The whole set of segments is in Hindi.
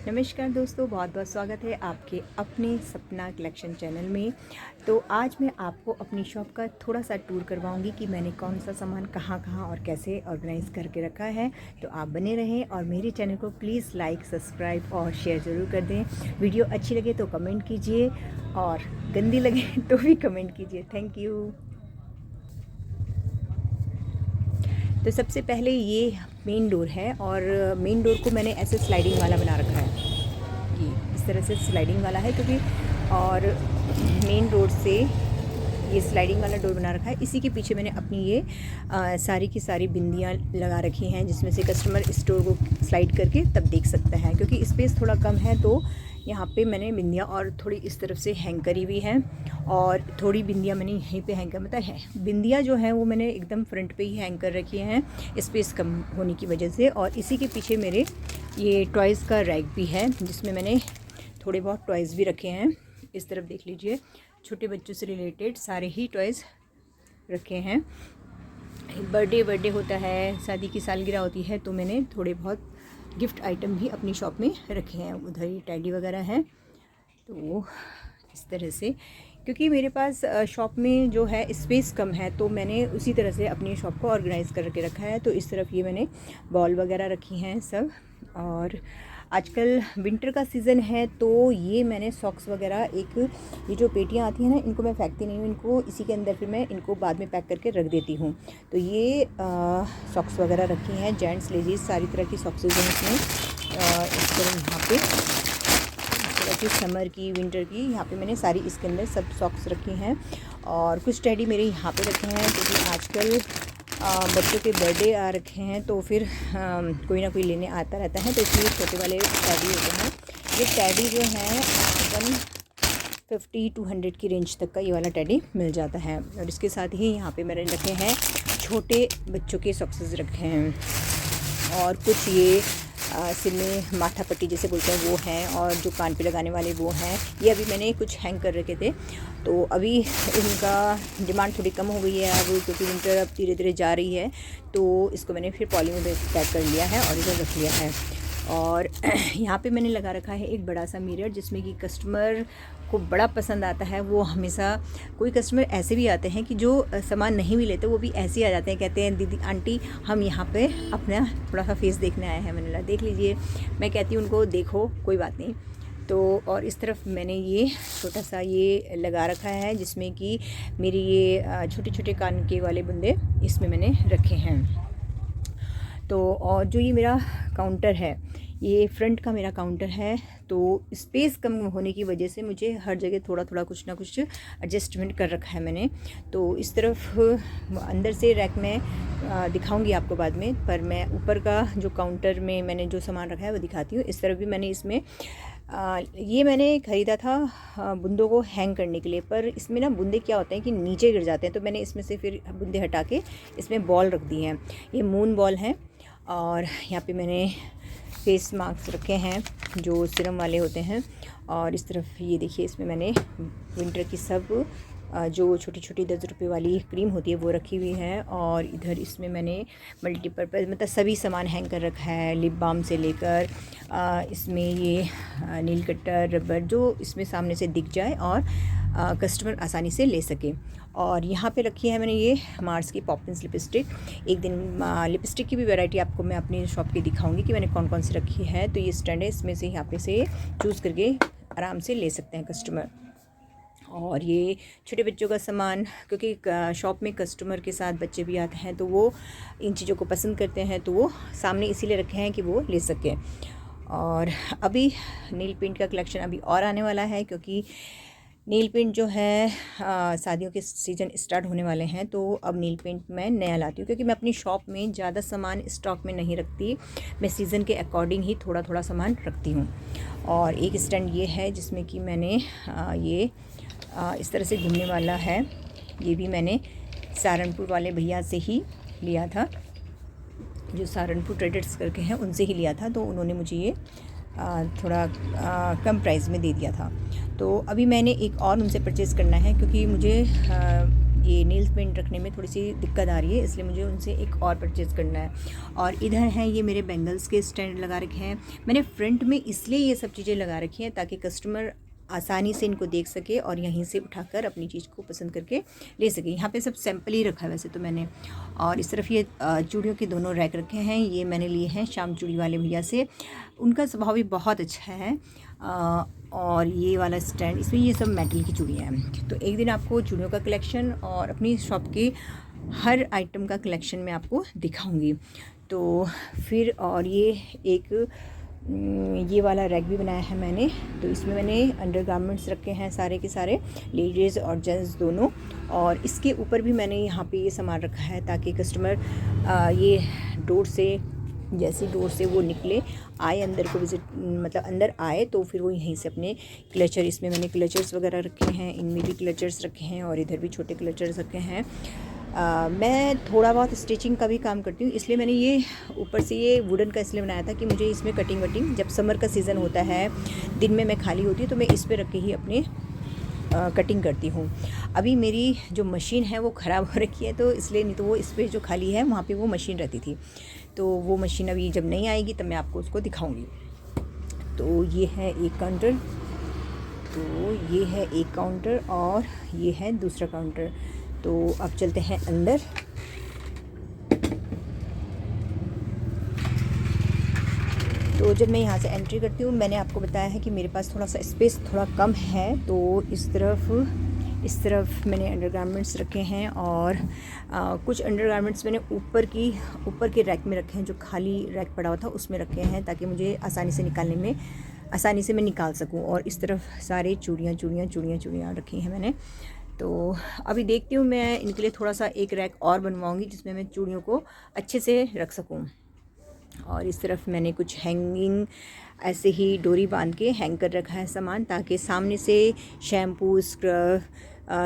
नमस्कार दोस्तों, बहुत बहुत स्वागत है आपके अपने सपना कलेक्शन चैनल में। तो आज मैं आपको अपनी शॉप का थोड़ा सा टूर करवाऊंगी कि मैंने कौन सा सामान कहाँ कहाँ और कैसे ऑर्गेनाइज़ करके रखा है। तो आप बने रहें और मेरे चैनल को प्लीज़ लाइक, सब्सक्राइब और शेयर ज़रूर कर दें। वीडियो अच्छी लगे तो कमेंट कीजिए और गंदी लगे तो भी कमेंट कीजिए। Thank you. तो सबसे पहले ये मेन डोर है और मेन डोर को मैंने ऐसे स्लाइडिंग वाला बना रखा है। ये इस तरह से स्लाइडिंग वाला है क्योंकि और मेन डोर से ये स्लाइडिंग वाला डोर बना रखा है। इसी के पीछे मैंने अपनी ये सारी की सारी बिंदियाँ लगा रखी हैं, जिसमें से कस्टमर इस डोर को स्लाइड करके तब देख सकता है। क्योंकि स्पेस थोड़ा कम है तो यहाँ पे मैंने बिंदियाँ और थोड़ी इस तरफ से हैंग करी हुई हैं और थोड़ी बिंदियाँ मैंने यहीं पे हैंग कर मतलब है। बिंदियाँ जो हैं वो मैंने एकदम फ्रंट पे ही हैंग कर रखी हैं स्पेस कम होने की वजह से। और इसी के पीछे मेरे ये टॉयज़ का रैक भी है, जिसमें मैंने थोड़े बहुत टॉयज़ भी रखे हैं। इस तरफ देख लीजिए, छोटे बच्चों से रिलेटेड सारे ही टॉयज़ रखे हैं। बर्थडे होता है, शादी की सालगिरह होती है, तो मैंने थोड़े बहुत गिफ्ट आइटम भी अपनी शॉप में रखे हैं। उधर ही टेडी वगैरह हैं। तो इस तरह से क्योंकि मेरे पास शॉप में जो है स्पेस कम है, तो मैंने उसी तरह से अपनी शॉप को ऑर्गेनाइज़ करके रखा है। तो इस तरफ ये मैंने बॉल वगैरह रखी हैं सब। और आजकल विंटर का सीज़न है तो ये मैंने सॉक्स वगैरह ये जो पेटियाँ आती हैं ना, इनको मैं फेंकती नहीं हूँ, इनको इसी के अंदर फिर मैं इनको बाद में पैक करके रख देती हूँ। तो ये सॉक्स वगैरह रखी हैं, जेंट्स लेडीज़ सारी तरह की सॉक्सेज हैं इसमें। इस तरह यहाँ पे की समर की, विंटर की, यहाँ पे मैंने सारी इसके अंदर सब सॉक्स रखी हैं। और कुछ टेडी मेरे यहाँ पे रखे हैं क्योंकि आजकल बच्चों के बर्थडे आ रखे हैं, तो फिर कोई ना कोई लेने आता रहता है, तो इसलिए छोटे वाले टेडी होते हैं। ये टेडी जो है 150 to 100 की रेंज तक का ये वाला टेडी मिल जाता है। और इसके साथ ही यहाँ पे मैंने रखे हैं छोटे बच्चों के सॉक्सेस रखे हैं। और कुछ ये सिर में माथा पट्टी जैसे बोलते हैं वो हैं, और जो कान पे लगाने वाले वो हैं। ये अभी मैंने कुछ हैंग कर रखे थे, तो अभी इनका डिमांड थोड़ी कम हो गई है अब, क्योंकि विंटर अब धीरे धीरे जा रही है। तो इसको मैंने फिर पॉली में पैक कर लिया है और इधर रख लिया है। और यहाँ पे मैंने लगा रखा है एक बड़ा सा मिरर, जिसमें कि कस्टमर को बड़ा पसंद आता है। वो हमेशा, कोई कस्टमर ऐसे भी आते हैं कि जो सामान नहीं भी लेते, वो भी ऐसे ही आ जाते हैं, कहते हैं दीदी आंटी हम यहाँ पे अपना थोड़ा सा फेस देखने आए हैं। मैंने कहा देख लीजिए। मैं कहती हूँ उनको देखो कोई बात नहीं। तो और इस तरफ मैंने ये छोटा सा ये लगा रखा है, जिसमें कि मेरी ये छोटे छोटे कान के वाले बुंदे इसमें मैंने रखे हैं। तो और जो ये मेरा काउंटर है, ये फ्रंट का मेरा काउंटर है, तो स्पेस कम होने की वजह से मुझे हर जगह थोड़ा थोड़ा कुछ ना कुछ एडजस्टमेंट कर रखा है मैंने। तो इस तरफ अंदर से रैक में दिखाऊंगी आपको बाद में, पर मैं ऊपर का जो काउंटर में मैंने जो सामान रखा है वो दिखाती हूँ। इस तरफ भी मैंने इसमें ये मैंने ख़रीदा था बूंदों को हैंग करने के लिए, पर इसमें ना बूंदे क्या होते हैं कि नीचे गिर जाते हैं, तो मैंने इसमें से फिर बूंदे हटा के इसमें बॉल रख दी हैं। ये मून बॉल हैं। और यहाँ पे मैंने फेस मास्क रखे हैं जो सीरम वाले होते हैं। और इस तरफ ये देखिए, इसमें मैंने विंटर की सब जो छोटी छोटी 10 रुपये वाली क्रीम होती है वो रखी हुई है। और इधर इसमें मैंने मल्टीपर्पज़ मतलब सभी सामान हैंग कर रखा है, लिप बाम से लेकर इसमें ये नील कटर, रबर, जो इसमें सामने से दिख जाए और कस्टमर आसानी से ले सके। और यहाँ पे रखी है मैंने ये मार्स की पॉपिंस लिपस्टिक। एक दिन लिपस्टिक की भी वैरायटी आपको मैं अपनी शॉप की दिखाऊंगी कि मैंने कौन कौन सी रखी है। तो ये स्टैंड है, इसमें से यहाँ पे से चूज़ करके आराम से ले सकते हैं कस्टमर। और ये छोटे बच्चों का सामान, क्योंकि शॉप में कस्टमर के साथ बच्चे भी आते हैं, तो वो इन चीज़ों को पसंद करते हैं, तो वो सामने इसीलिए रखे हैं कि वो ले सकें। और अभी नील पेंट का कलेक्शन अभी और आने वाला है, क्योंकि नील पेंट जो है शादियों के सीज़न स्टार्ट होने वाले हैं, तो अब नील पेंट मैं नया लाती हूँ, क्योंकि मैं अपनी शॉप में ज़्यादा सामान स्टॉक में नहीं रखती। मैं सीज़न के अकॉर्डिंग ही थोड़ा थोड़ा सामान रखती हूँ। और एक स्टैंड ये है, जिसमें कि मैंने ये इस तरह से घूमने वाला है। ये भी मैंने सहारनपुर वाले भैया से ही लिया था, जो सहारनपुर ट्रेडर्स करके हैं, उनसे ही लिया था। तो उन्होंने मुझे ये थोड़ा कम प्राइस में दे दिया था। तो अभी मैंने एक और उनसे परचेज़ करना है, क्योंकि मुझे ये नेल्स पेंट रखने में थोड़ी सी दिक्कत आ रही है, इसलिए मुझे उनसे एक और परचेज़ करना है। और इधर हैं ये मेरे बैंगल्स के स्टैंड लगा रखे हैं। मैंने फ्रंट में इसलिए ये सब चीज़ें लगा रखी हैं ताकि कस्टमर आसानी से इनको देख सके और यहीं से उठाकर अपनी चीज़ को पसंद करके ले सके। यहाँ पे सब सैंपल ही रखा है वैसे तो मैंने। और इस तरफ ये चूड़ियों के दोनों रैक रखे हैं, ये मैंने लिए हैं श्याम चूड़ी वाले भैया से। उनका स्वभाव भी बहुत अच्छा है। और ये वाला स्टैंड, इसमें ये सब मेटल की चूड़ियाँ हैं। तो एक दिन आपको चूड़ियों का कलेक्शन और अपनी शॉप के हर आइटम का कलेक्शन मैं आपको दिखाऊंगी। तो फिर और ये वाला रैक भी बनाया है मैंने। तो इसमें मैंने अंडरगारमेंट्स रखे हैं सारे के सारे, लेडीज़ और जेंट्स दोनों। और इसके ऊपर भी मैंने यहाँ पे ये सामान रखा है ताकि कस्टमर ये डोर से, जैसे डोर से वो निकले आए अंदर को विज़िट, मतलब अंदर आए तो फिर वो यहीं से अपने क्लचर, इसमें मैंने क्लचर्स वगैरह रखे हैं, इनमें भी क्लचर्स रखे हैं और इधर भी छोटे क्लचर्स रखे हैं। मैं थोड़ा बहुत स्टिचिंग का भी काम करती हूँ, इसलिए मैंने ये ऊपर से ये वुडन का इसलिए बनाया था कि मुझे इसमें कटिंग वटिंग, जब समर का सीज़न होता है दिन में मैं खाली होती हूँ तो मैं इस पर रख के ही अपने कटिंग करती हूँ। अभी मेरी जो मशीन है वो ख़राब हो रखी है, तो इसलिए, नहीं तो वो इस पर जो खाली है वहाँ पे वो मशीन रहती थी। तो वो मशीन अभी जब नहीं आएगी तब मैं आपको उसको दिखाऊंगी। तो ये है एक काउंटर, तो ये है एक काउंटर और ये है दूसरा काउंटर। तो अब चलते हैं अंदर। तो जब मैं यहाँ से एंट्री करती हूँ, मैंने आपको बताया है कि मेरे पास थोड़ा सा स्पेस थोड़ा कम है, तो इस तरफ मैंने अंडरगारमेंट्स रखे हैं और कुछ अंडरगारमेंट्स मैंने ऊपर के रैक में रखे हैं, जो खाली रैक पड़ा हुआ था उसमें रखे हैं ताकि मुझे आसानी से मैं निकाल सकूं। और इस तरफ सारे चूड़ियाँ रखी हैं मैंने। तो अभी देखती हूँ, मैं इनके लिए थोड़ा सा एक रैक और बनवाऊँगी जिसमें मैं चूड़ियों को अच्छे से रख सकूँ। और इस तरफ मैंने कुछ हैंगिंग ऐसे ही डोरी बांध के हैंग कर रखा है सामान, ताकि सामने से शैम्पू, स्क्रब,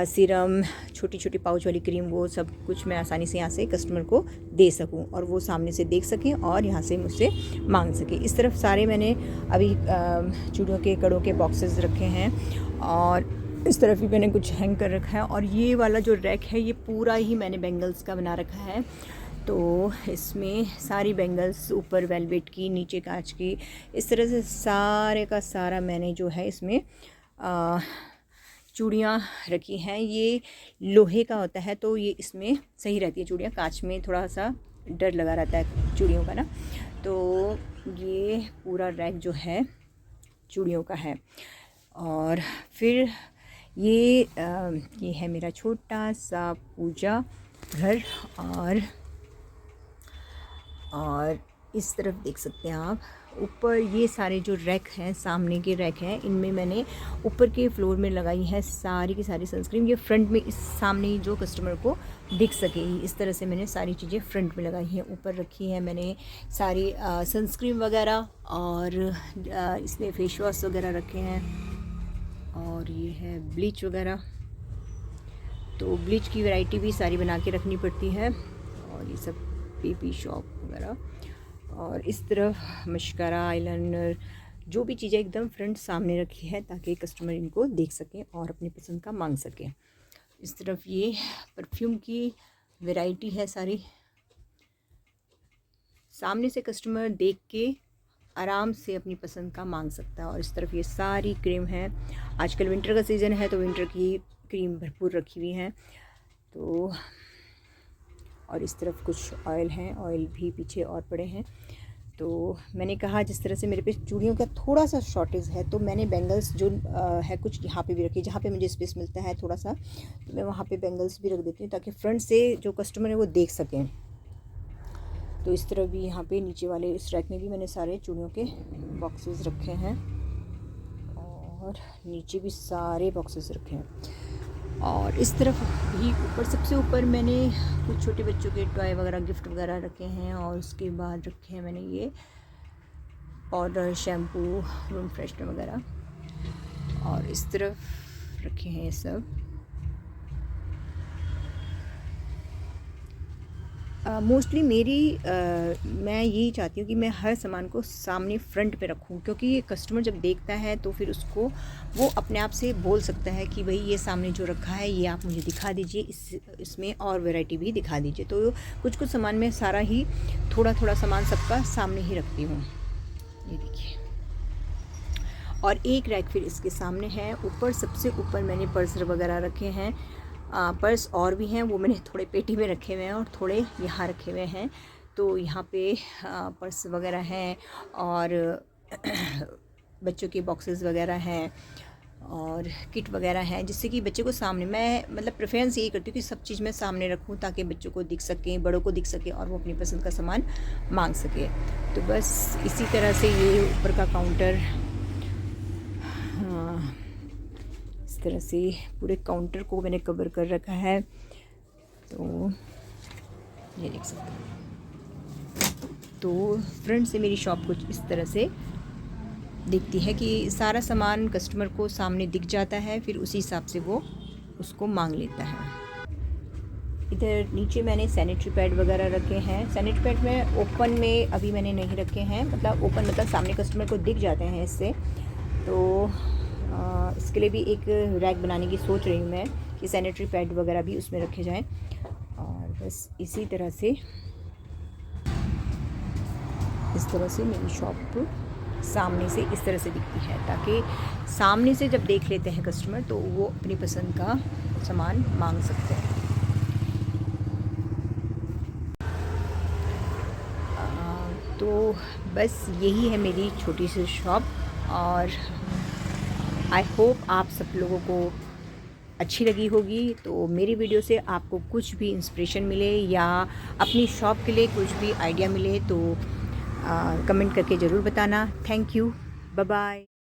सीरम, छोटी छोटी पाउच वाली क्रीम, वो सब कुछ मैं आसानी से यहाँ से कस्टमर को दे सकूँ और वो सामने से देख सकें और यहाँ से मुझसे मांग सकें। इस तरफ सारे मैंने अभी चूड़ियों के कड़ों के बॉक्सेस रखे हैं और इस तरफ भी मैंने कुछ हैंग कर रखा है। और ये वाला जो रैक है ये पूरा ही मैंने बैंगल्स का बना रखा है। तो इसमें सारी बैंगल्स, ऊपर वेलवेट की, नीचे कांच की, इस तरह से सारे का सारा मैंने जो है इसमें चूड़ियाँ रखी हैं। ये लोहे का होता है तो ये इसमें सही रहती है चूड़ियाँ, कांच में थोड़ा सा डर लगा रहता है चूड़ियों का ना। तो ये पूरा रैक जो है चूड़ियों का है। और फिर ये है मेरा छोटा सा पूजा घर। और इस तरफ देख सकते हैं आप, ऊपर ये सारे जो रैक हैं, सामने के रैक हैं, इनमें मैंने ऊपर के फ्लोर में लगाई है सारी की सारी सनस्क्रीन। ये फ्रंट में, इस सामने जो कस्टमर को दिख सके, इस तरह से मैंने सारी चीज़ें फ्रंट में लगाई हैं। ऊपर रखी है मैंने सारी सनस्क्रीन वगैरह और इसमें फेस वॉश वगैरह रखे हैं। और ये है ब्लीच वगैरह, तो ब्लीच की वैरायटी भी सारी बना के रखनी पड़ती है। और ये सब पीपी शॉप वगैरह। और इस तरफ मस्कारा, आईलाइनर, जो भी चीज़ें एकदम फ्रंट सामने रखी है ताकि कस्टमर इनको देख सकें और अपनी पसंद का मांग सकें। इस तरफ ये परफ्यूम की वैरायटी है सारी, सामने से कस्टमर देख के आराम से अपनी पसंद का मांग सकता है। और इस तरफ ये सारी क्रीम है, आजकल विंटर का सीज़न है तो विंटर की क्रीम भरपूर रखी हुई है। तो और इस तरफ कुछ ऑयल हैं, ऑयल भी पीछे और पड़े हैं। तो मैंने कहा जिस तरह से मेरे पे चूड़ियों का थोड़ा सा शॉर्टेज है, तो मैंने बैंगल्स जो है कुछ यहाँ पे भी रखी, जहाँ पे मुझे स्पेस मिलता है थोड़ा सा, तो मैं वहाँ पे बैंगल्स भी रख देती हूँ ताकि फ्रंट से जो कस्टमर है वो देख सकें। तो इस तरह भी यहाँ पे नीचे वाले इस रैक में भी मैंने सारे चूड़ियों के बॉक्सेस रखे हैं और नीचे भी सारे बॉक्सेस रखे हैं। और इस तरफ भी ऊपर, सबसे ऊपर मैंने कुछ छोटे बच्चों के टॉय वगैरह, गिफ्ट वगैरह रखे हैं। और उसके बाद रखे हैं मैंने ये पाउडर, शैम्पू, रूम फ्रेशनर वगैरह। और इस तरफ रखे हैं ये सब। मोस्टली मैं यही चाहती हूँ कि मैं हर सामान को सामने फ्रंट पे रखूँ, क्योंकि ये कस्टमर जब देखता है तो फिर उसको वो अपने आप से बोल सकता है कि भाई ये सामने जो रखा है ये आप मुझे दिखा दीजिए, इसमें और वैरायटी भी दिखा दीजिए। तो कुछ कुछ सामान में सारा ही थोड़ा थोड़ा सामान सबका सामने ही रखती हूँ। ये देखिए, और एक रैक फिर इसके सामने है। ऊपर सबसे ऊपर मैंने पर्स वगैरह रखे हैं। पर्स और भी हैं, वो मैंने थोड़े पेटी में रखे हुए हैं और थोड़े यहाँ रखे हुए हैं। तो यहाँ पे पर्स वगैरह हैं और बच्चों के बॉक्सेस वगैरह हैं और किट वगैरह हैं, जिससे कि बच्चे को सामने, मैं मतलब प्रेफरेंस यही करती हूँ कि सब चीज़ मैं सामने रखूँ ताकि बच्चों को दिख सके, बड़ों को दिख सके और वो अपनी पसंद का सामान मांग सके। तो बस इसी तरह से ये ऊपर का काउंटर, इस तरह से पूरे काउंटर को मैंने कवर कर रखा है। तो ये देख सकते हैं। तो फ्रंट से मेरी शॉप कुछ इस तरह से दिखती है कि सारा सामान कस्टमर को सामने दिख जाता है, फिर उसी हिसाब से वो उसको मांग लेता है। इधर नीचे मैंने सैनिटरी पैड वगैरह रखे हैं। सैनिटरी पैड में ओपन में अभी मैंने नहीं रखे हैं, मतलब ओपन मतलब सामने कस्टमर को दिख जाते हैं इससे। तो इसके लिए भी एक रैक बनाने की सोच रही हूँ मैं कि सैनिटरी पैड वगैरह भी उसमें रखे जाएं। और बस इसी तरह से मेरी शॉप सामने से इस तरह से दिखती है, ताकि सामने से जब देख लेते हैं कस्टमर तो वो अपनी पसंद का सामान मांग सकते हैं। तो बस यही है मेरी छोटी सी शॉप, और आई होप आप सब लोगों को अच्छी लगी होगी। तो मेरी वीडियो से आपको कुछ भी इंस्पिरेशन मिले या अपनी शॉप के लिए कुछ भी आइडिया मिले तो कमेंट करके ज़रूर बताना। Thank you, bye bye.